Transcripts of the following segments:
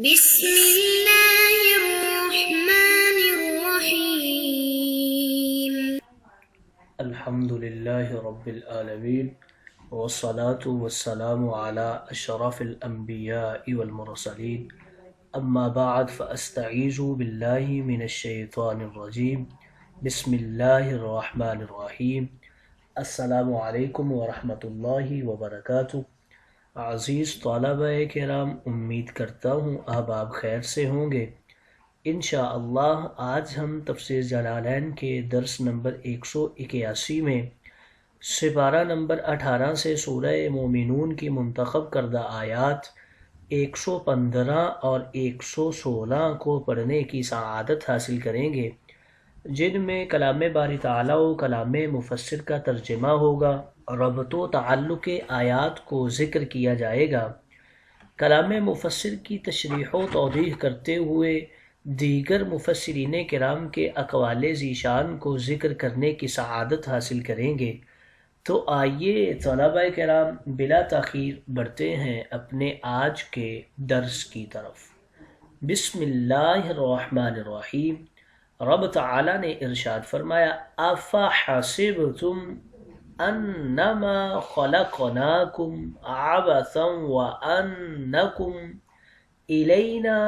بسم الله الرحمن الرحيم. الحمد لله رب العالمين والصلاة والسلام على أشرف الأنبياء والمرسلين أما بعد فأستعيذ بالله من الشيطان الرجيم بسم الله الرحمن الرحيم السلام علیکم ورحمۃ اللہ وبرکاتہ۔ عزیز طلبہ کرام، امید کرتا ہوں آپ خیر سے ہوں گے۔ انشاءاللہ آج ہم تفسیر جلالین کے درس نمبر 181 میں سپارہ نمبر 18 سے سورہ مومنون کی منتخب کردہ آیات 115 اور 116 کو پڑھنے کی سعادت حاصل کریں گے، جن میں کلام باری تعالیٰ و کلام مفسر کا ترجمہ ہوگا، ربط و تعلق آیات کو ذکر کیا جائے گا، کلام مفسر کی تشریح و توضیح کرتے ہوئے دیگر مفسرین کرام کے اقوال ذیشان کو ذکر کرنے کی سعادت حاصل کریں گے۔ تو آئیے طلبہ کرام بلا تاخیر بڑھتے ہیں اپنے آج کے درس کی طرف۔ بسم اللہ الرحمن الرحیم۔ رب تعالیٰ نے ارشاد فرمایا، افحسبتم انما خلقناکم عبثا وانکم الینا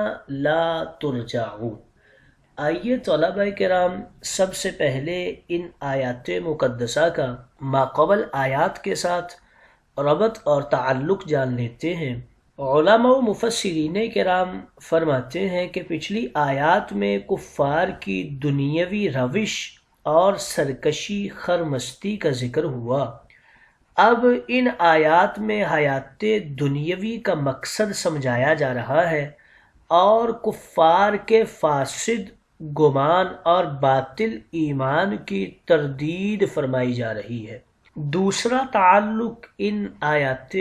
لا ترجعون۔ آئیے طلبہ کرام سب سے پہلے ان آیات مقدسہ کا ماقبل آیات کے ساتھ ربط اور تعلق جان لیتے ہیں۔ علماء و مفسرین کرام فرماتے ہیں کہ پچھلی آیات میں کفار کی دنیاوی روش اور سرکشی خرمستی کا ذکر ہوا۔ اب ان آیات میں حیات دنیاوی کا مقصد سمجھایا جا رہا ہے اور کفار کے فاسد گمان اور باطل ایمان کی تردید فرمائی جا رہی ہے۔ دوسرا تعلق ان آیات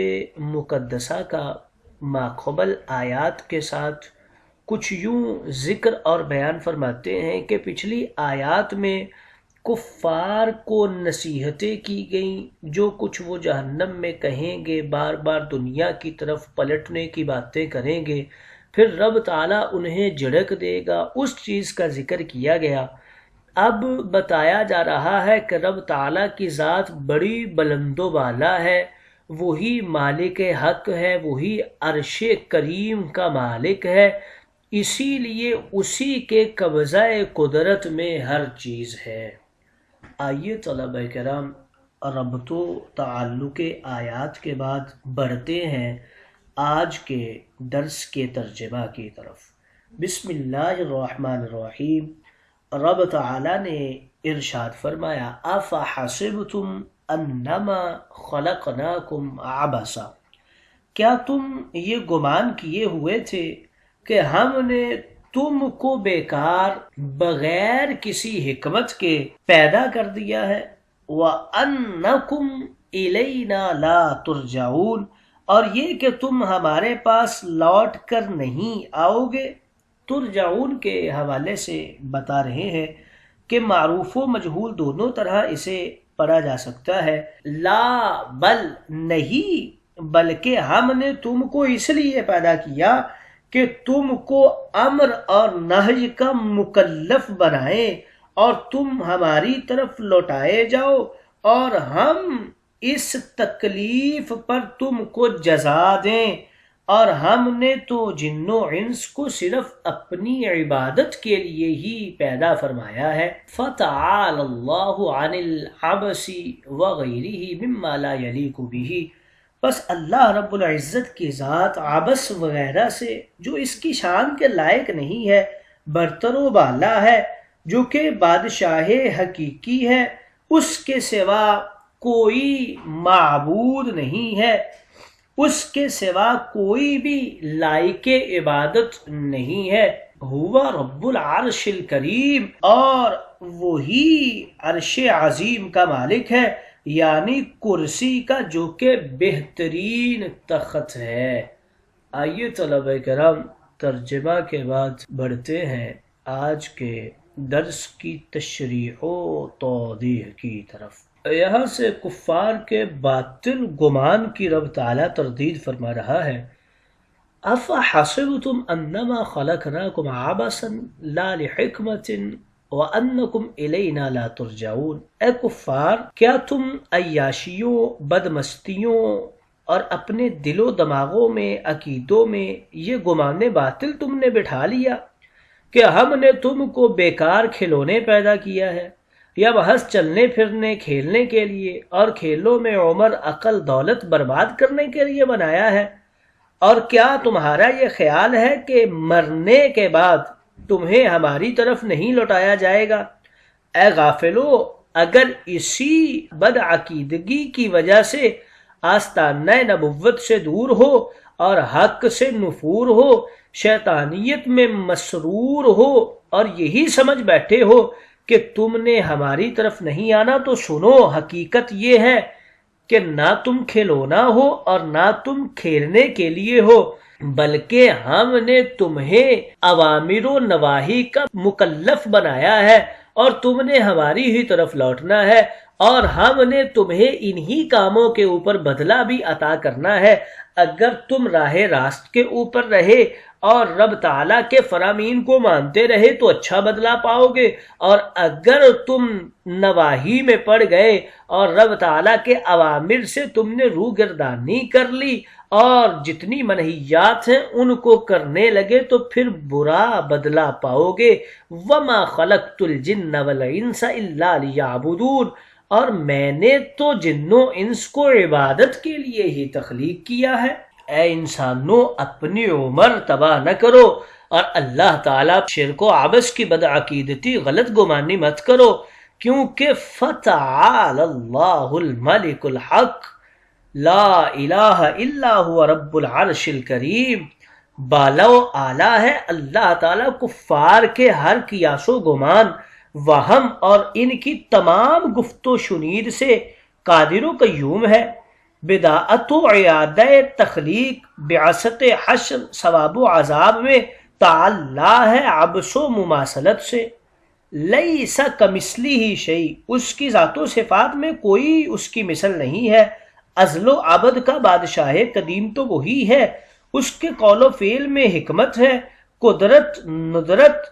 مقدسہ کا ماقبل آیات کے ساتھ کچھ یوں ذکر اور بیان فرماتے ہیں کہ پچھلی آیات میں کفار کو نصیحتیں کی گئیں، جو کچھ وہ جہنم میں کہیں گے، بار بار دنیا کی طرف پلٹنے کی باتیں کریں گے، پھر رب تعالیٰ انہیں جھڑک دے گا، اس چیز کا ذکر کیا گیا۔ اب بتایا جا رہا ہے کہ رب تعالیٰ کی ذات بڑی بلند و بالا ہے، وہی مالک حق ہے، وہی عرش کریم کا مالک ہے، اسی لیے اسی کے قبضہ قدرت میں ہر چیز ہے۔ آئیے طلبہ کرام ربط و تعلق آیات کے بعد بڑھتے ہیں آج کے درس کے ترجمہ کی طرف۔ بسم اللہ الرحمن الرحیم۔ رب تعالیٰ نے ارشاد فرمایا، افحسبتم انما خلقناکم عبثا۔ کیا تم یہ گمان کیے ہوئے تھے کہ ہم نے تم کو بیکار بغیر کسی حکمت کے پیدا کر دیا ہے؟ وَأَنَّكُمْ إِلَيْنَا لَا تُرْجَعُونَ، اور یہ کہ تم ہمارے پاس لوٹ کر نہیں آؤ گے۔ ترجعون کے حوالے سے بتا رہے ہیں کہ معروف و مجہول دونوں طرح اسے پڑھا جا سکتا ہے۔ لا بل نہیں، بلکہ ہم نے تم کو اس لیے پیدا کیا کہ تم کو امر اور نہی کا مکلف بنائیں اور تم ہماری طرف لوٹائے جاؤ، اور ہم اس تکلیف پر تم کو جزا دیں، اور ہم نے تو جن و انس کو صرف اپنی عبادت کے لیے ہی پیدا فرمایا ہے۔ فَتَعَالَى اللَّهُ عَنِ الْعَبْسِ وَغَيْرِهِ مِمَّا لَا يَلِيقُ بِهِ، بس اللہ رب العزت کی ذات عبث وغیرہ سے جو اس کی شان کے لائق نہیں ہے برتر و بالا ہے، جو کہ بادشاہ حقیقی ہے، اس کے سوا کوئی معبود نہیں ہے، اس کے سوا کوئی بھی لائق عبادت نہیں ہے۔ ہوا رب العرش الکریم، اور وہی عرش عظیم کا مالک ہے، یعنی کرسی کا جو کہ بہترین تخت ہے۔ آئیے طلبہ کرام ترجمہ کے بعد بڑھتے ہیں آج کے درس کی تشریح و توضیح کی طرف۔ یہاں سے کفار کے باطل گمان کی رب تعالیٰ تردید فرما رہا ہے افحسبتم انما خلقناکم عبثا لا لحکمت وانکم الینا لا ترجعون، اے کفار کیا تم عیاشیوں، بدمستیوں اور اپنے دل و دماغوں میں، عقیدوں میں یہ گمان باطل تم نے بٹھا لیا کہ ہم نے تم کو بیکار کھلونے پیدا کیا ہے، یا محض چلنے پھرنے کھیلنے کے لیے اور کھیلوں میں عمر عقل دولت برباد کرنے کے لیے بنایا ہے؟ اور کیا تمہارا یہ خیال ہے کہ مرنے کے بعد تمہیں ہماری طرف نہیں لوٹایا جائے گا؟ اے غافلو، اگر اسی بدعقیدگی کی وجہ سے آستانہ نبوت سے دور ہو اور حق سے نفور ہو، شیطانیت میں مسرور ہو اور یہی سمجھ بیٹھے ہو کہ تم نے ہماری طرف نہیں آنا، تو سنو، حقیقت یہ ہے کہ نہ تم کھلونا ہو اور نہ تم کھیلنے کے لیے ہو، بلکہ ہم نے تمہیں اوامر و نواہی کا مکلف بنایا ہے اور تم نے ہماری ہی طرف لوٹنا ہے، اور ہم نے تمہیں انہی کاموں کے اوپر بدلہ بھی عطا کرنا ہے۔ اگر تم راہ راست کے اوپر رہے اور رب تعالیٰ کے فرامین کو مانتے رہے تو اچھا بدلہ پاؤ گے، اور اگر تم نواہی میں پڑ گئے اور رب تعالیٰ کے اوامر سے تم نے روگردانی کر لی اور جتنی منہیات ہیں ان کو کرنے لگے تو پھر برا بدلہ پاؤ گے۔ وَمَا خَلَقْتُ الْجِنَّ وَالْإِنسَ إِلَّا لِيَعْبُدُونَ، اور میں نے تو جن و انس کو عبادت کے لیے ہی تخلیق کیا ہے۔ اے انسانوں، اپنی عمر تباہ نہ کرو اور اللہ تعالیٰ شرک و عبث کی بدعقیدتی غلط گمانی مت کرو، کیونکہ فَتَعَالَى اللَّهُ الْمَلِكُ الْحَقُّ لا الہ الا هو رب العرش الکریم۔ بالا و اعلیٰ ہے اللہ تعالیٰ کفار کے ہر قیاس و گمان، وہم اور ان کی تمام گفت و شنید سے قادر و قیوم ہے۔ بداعت و عیادہ تخلیق، بعثت حشر، ثواب و عذاب میں تعالی ہے عبث و مماثلت سے۔ لیس کمثلہ شیء، اس کی ذات و صفات میں کوئی اس کی مثل نہیں ہے۔ ازل و ابد کا بادشاہ قدیم تو وہی ہے، اس کے قول و فعل میں حکمت ہے، قدرت ندرت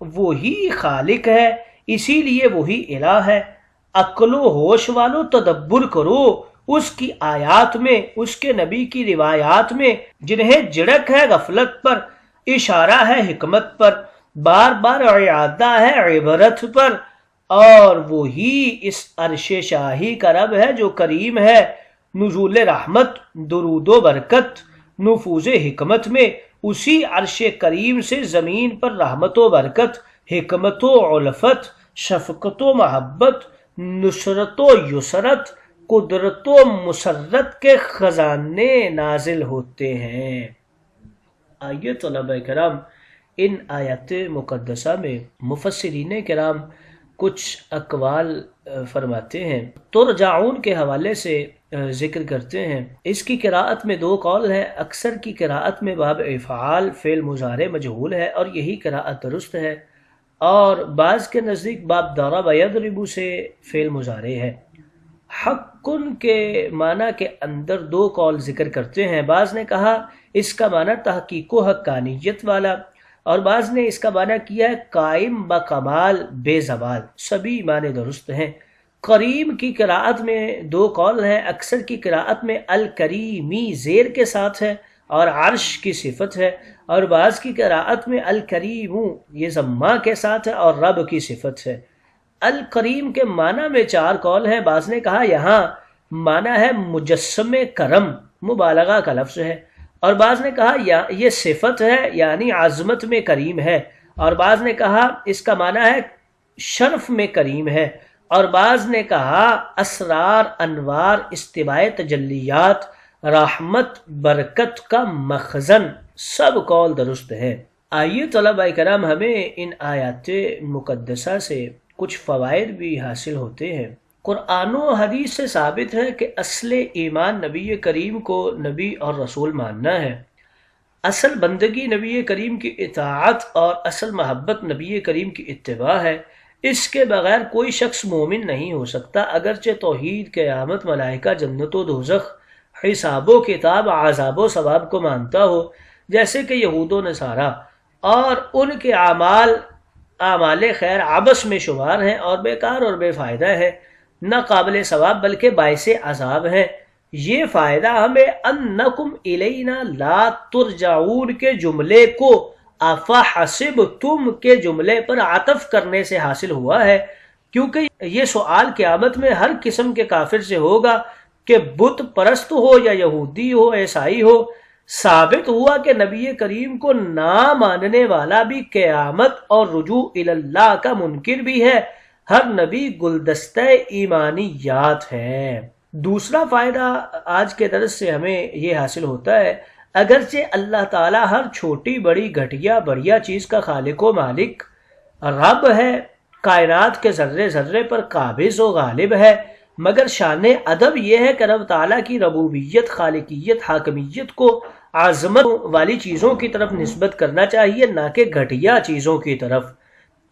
وہی خالق ہے، اسی لیے وہی الہ ہے۔ عقل و ہوش والو تدبر کرو اس کی آیات میں، اس کے نبی کی روایات میں، جنہیں جڑک ہے غفلت پر، اشارہ ہے حکمت پر، بار بار اعادہ ہے عبرت پر، اور وہی اس عرش شاہی کا رب ہے جو کریم ہے۔ نزول رحمت، درود و برکت، نفوذ حکمت میں اسی عرش کریم سے زمین پر رحمت و برکت، حکمت و علفت، شفقت و محبت، نصرت و یسرت، قدرت و مسرت کے خزانے نازل ہوتے ہیں۔ آئیے طلبہ کرام، ان آیات مقدسہ میں مفسرین کرام کچھ اقوال فرماتے ہیں۔ ترجعون کے حوالے سے ذکر کرتے ہیں۔ اس کی قراءت میں دو قول ہیں، اکثر کی قراءت میں باب افعال فعل مضارع مجہول ہے اور یہی قراءت درست ہے، اور بعض کے نزدیک باب ضرب یضرب سے فعل مضارع ہے۔ حقن کے معنی کے اندر دو قول ذکر کرتے ہیں، بعض نے کہا اس کا معنی تحقیق و حقانیت والا، اور بعض نے اس کا معنی کیا ہے قائم بکمال بے زوال۔ سبھی معنی درست ہیں۔ کریم کی قراءت میں دو قول ہیں، اکثر کی قراءت میں الکریمی زیر کے ساتھ ہے اور عرش کی صفت ہے، اور بعض کی قراءت میں الکریم یہ ضمہ کے ساتھ ہے اور رب کی صفت ہے۔ الکریم کے معنی میں چار قول ہیں، بعض نے کہا یہاں معنی ہے مجسم کرم، مبالغہ کا لفظ ہے، اور بعض نے کہا یہ صفت ہے یعنی عظمت میں کریم ہے، اور بعض نے کہا اس کا معنی ہے شرف میں کریم ہے، اور بعض نے کہا اسرار انوار استواء تجلیات رحمت برکت کا مخزن۔ سب قول درست ہے۔ آئیے طلبہ کرام، ہمیں ان آیات مقدسہ سے کچھ فوائد بھی حاصل ہوتے ہیں۔ قرآن و حدیث سے ثابت ہے کہ اصل ایمان نبی کریم کو نبی اور رسول ماننا ہے، اصل بندگی نبی کریم کی اطاعت اور اصل محبت نبی کریم کی اتباع ہے۔ اس کے بغیر کوئی شخص مومن نہیں ہو سکتا، اگرچہ توحید، قیامت، ملائکہ، جنت و دوزخ، حساب و کتاب، عذاب و ثواب کو مانتا ہو، جیسے کہ یہود و نصارہ، اور ان کے اعمال خیر عبث میں شمار ہیں اور بیکار اور بے فائدہ ہیں، نہ قابل ثواب بلکہ باعث عذاب ہیں۔ یہ فائدہ ہمیں انکم الینا لا ترجعون کے جملے کو افحسبتم کے جملے پر عطف کرنے سے حاصل ہوا ہے، کیونکہ یہ سوال قیامت میں ہر قسم کے کافر سے ہوگا کہ بت پرست ہو یا یہودی ہو عیسائی ہو۔ ثابت ہوا کہ نبی کریم کو نہ ماننے والا بھی قیامت اور رجوع الی اللہ کا منکر بھی ہے۔ ہر نبی گلدستہ ایمانیات ہے۔ دوسرا فائدہ آج کے درس سے ہمیں یہ حاصل ہوتا ہے، اگرچہ اللہ تعالیٰ ہر چھوٹی بڑی گھٹیا بڑھیا چیز کا خالق و مالک رب ہے، کائنات کے ذرے ذرے پر قابض و غالب ہے، مگر شان ادب یہ ہے کہ رب تعالیٰ کی ربوبیت، خالقیت، حاکمیت کو عظمت والی چیزوں کی طرف نسبت کرنا چاہیے، نہ کہ گھٹیا چیزوں کی طرف۔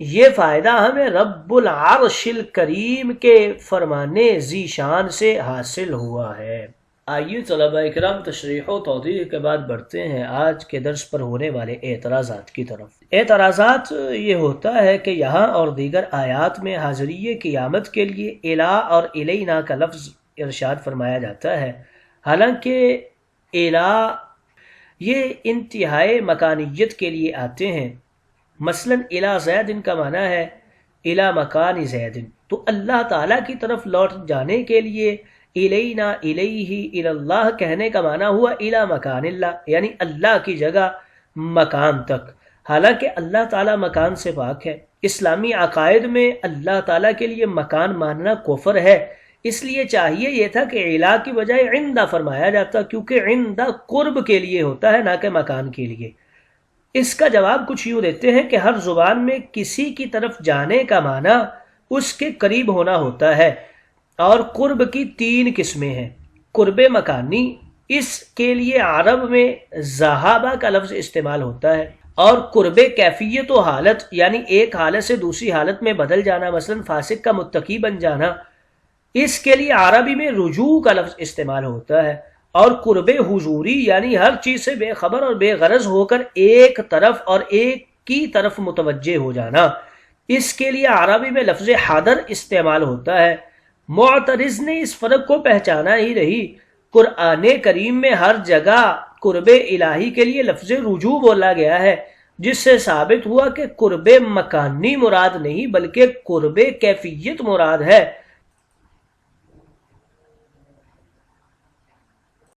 یہ فائدہ ہمیں رب العرش الکریم کے فرمانے ذی شان سے حاصل ہوا ہے۔ آئیے طلباء اکرام تشریح و توضیح کے بعد بڑھتے ہیں آج کے درس پر ہونے والے اعتراضات کی طرف۔ اعتراضات یہ ہوتا ہے کہ یہاں اور دیگر آیات میں حاضری قیامت کے لیے الا اور الینا کا لفظ ارشاد فرمایا جاتا ہے، حالانکہ الا یہ انتہائی مکانیت کے لیے آتے ہیں۔ مثلا الا زید کا معنی ہے الا مکان زید، تو اللہ تعالیٰ کی طرف لوٹ جانے کے لیے الینا الیہ الی اللہ کہنے کا معنی ہوا الی مکان اللہ، یعنی اللہ کی جگہ مکان تک، حالانکہ اللہ تعالیٰ مکان سے پاک ہے۔ اسلامی عقائد میں اللہ تعالیٰ کے لیے مکان ماننا کفر ہے، اس لیے چاہیے یہ تھا کہ الا کی بجائے عندہ فرمایا جاتا، کیونکہ عندہ قرب کے لیے ہوتا ہے نہ کہ مکان کے لیے۔ اس کا جواب کچھ یوں دیتے ہیں کہ ہر زبان میں کسی کی طرف جانے کا معنی اس کے قریب ہونا ہوتا ہے، اور قرب کی 3 قسمیں ہیں۔ قرب مکانی، اس کے لیے عرب میں ذہابہ کا لفظ استعمال ہوتا ہے، اور قرب کیفیت و حالت، یعنی ایک حالت سے دوسری حالت میں بدل جانا، مثلا فاسق کا متقی بن جانا، اس کے لیے عربی میں رجوع کا لفظ استعمال ہوتا ہے۔ اور قرب حضوری یعنی ہر چیز سے بے خبر اور بے غرض ہو کر ایک طرف اور ایک کی طرف متوجہ ہو جانا، اس کے لیے عربی میں لفظ حاضر استعمال ہوتا ہے۔ معترض نے اس فرق کو پہچانا ہی نہیں۔ قرآن کریم میں ہر جگہ قرب الہی کے لیے لفظ رجوع بولا گیا ہے، جس سے ثابت ہوا کہ قرب مکانی مراد نہیں بلکہ قرب کیفیت مراد ہے۔